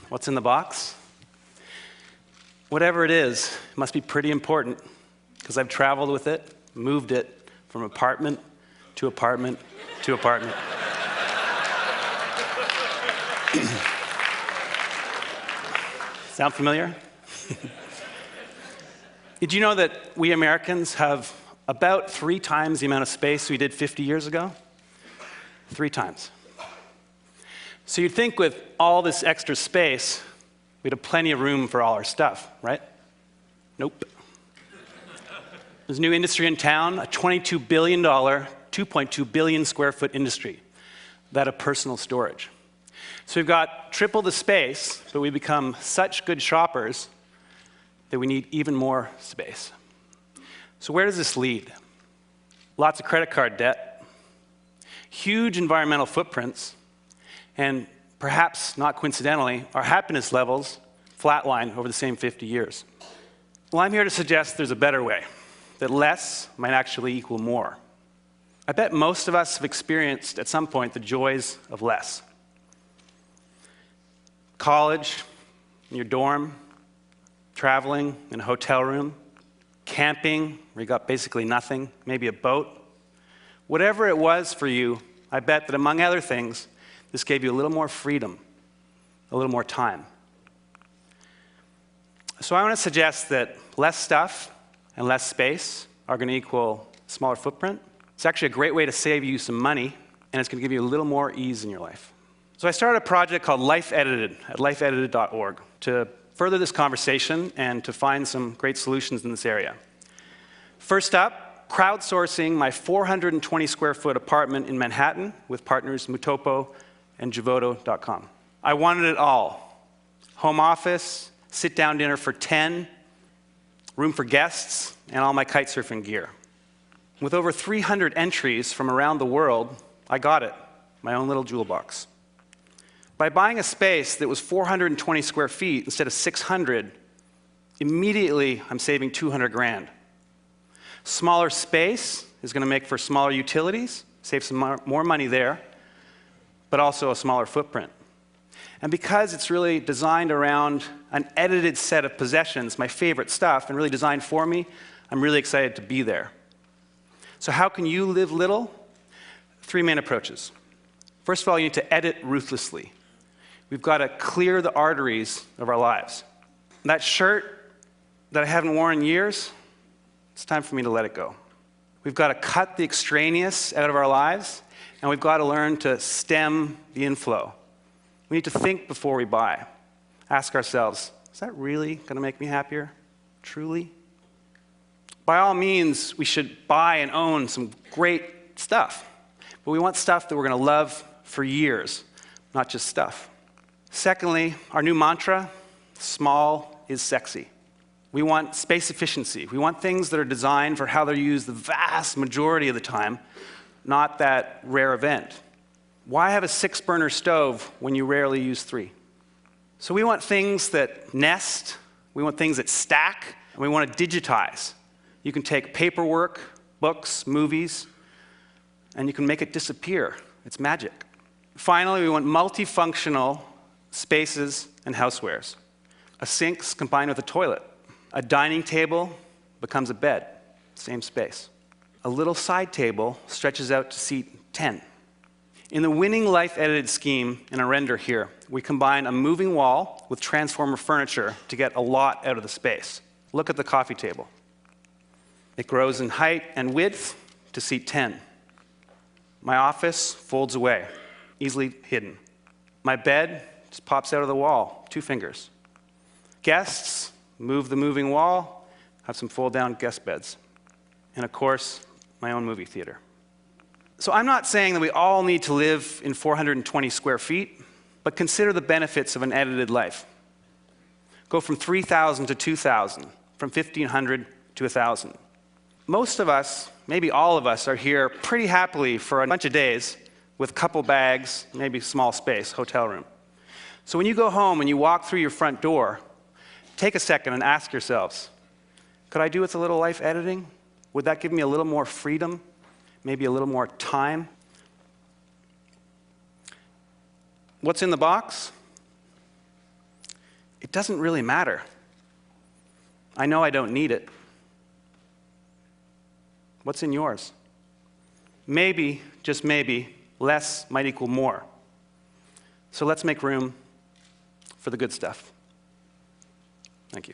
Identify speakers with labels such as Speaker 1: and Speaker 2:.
Speaker 1: What's in the box? Whatever it is, it must be pretty important, because I've traveled with it, moved it from apartment to apartment to apartment. Sound familiar? Did you know that we Americans have about 3 times the amount of space we did 50 years ago? 3 times. So you'd think with all this extra space, we'd have plenty of room for all our stuff, right? Nope. There's a new industry in town, a $22 billion, 2.2 billion square foot industry, that of personal storage. So we've got triple the space, but we become such good shoppers that we need even more space. So where does this lead? Lots of credit card debt, huge environmental footprints, and perhaps not coincidentally, our happiness levels flatline over the same 50 years. Well, I'm here to suggest there's a better way, that less might actually equal more. I bet most of us have experienced at some point the joys of less. College, in your dorm, traveling in a hotel room, camping, where you got basically nothing, maybe a boat. Whatever it was for you, I bet that among other things, this gave you a little more freedom, a little more time. So I want to suggest that less stuff and less space are going to equal smaller footprint. It's actually a great way to save you some money, and it's going to give you a little more ease in your life. So I started a project called Life Edited at lifeedited.org to further this conversation and to find some great solutions in this area. First up, crowdsourcing my 420 square foot apartment in Manhattan with partners Mutopo and Javoto.com. I wanted it all. Home office, sit-down dinner for 10, room for guests, and all my kite surfing gear. With over 300 entries from around the world, I got it, my own little jewel box. By buying a space that was 420 square feet instead of 600, immediately I'm saving 200 grand. Smaller space is going to make for smaller utilities, save some more money there, but also a smaller footprint. And because it's really designed around an edited set of possessions, my favorite stuff, and really designed for me, I'm really excited to be there. So how can you live little? 3 main approaches. First of all, you need to edit ruthlessly. We've got to clear the arteries of our lives. That shirt that I haven't worn in years, it's time for me to let it go. We've got to cut the extraneous out of our lives, and we've got to learn to stem the inflow. We need to think before we buy. Ask ourselves, is that really going to make me happier? Truly? By all means, we should buy and own some great stuff. But we want stuff that we're going to love for years, not just stuff. Secondly, our new mantra, small is sexy. We want space efficiency. We want things that are designed for how they're used the vast majority of the time, not that rare event. Why have a 6-burner stove when you rarely use 3? So we want things that nest, we want things that stack, and we want to digitize. You can take paperwork, books, movies, and you can make it disappear. It's magic. Finally, we want multifunctional spaces and housewares. A sink's combined with a toilet. A dining table becomes a bed, same space. A little side table stretches out to seat 10. In the winning Life Edited scheme in a render here, we combine a moving wall with transformer furniture to get a lot out of the space. Look at the coffee table. It grows in height and width to seat 10. My office folds away, easily hidden. My bed just pops out of the wall, 2 fingers. Guests move the moving wall, have some fold-down guest beds. And of course, my own movie theater. So I'm not saying that we all need to live in 420 square feet, but consider the benefits of an edited life. Go from 3,000 to 2,000, from 1,500 to 1,000. Most of us, maybe all of us, are here pretty happily for a bunch of days, with a couple bags, maybe small space, hotel room. So when you go home and you walk through your front door, take a second and ask yourselves, could I do with a little life editing? Would that give me a little more freedom? Maybe a little more time? What's in the box? It doesn't really matter. I know I don't need it. What's in yours? Maybe, just maybe, less might equal more. So let's make room for the good stuff. Thank you.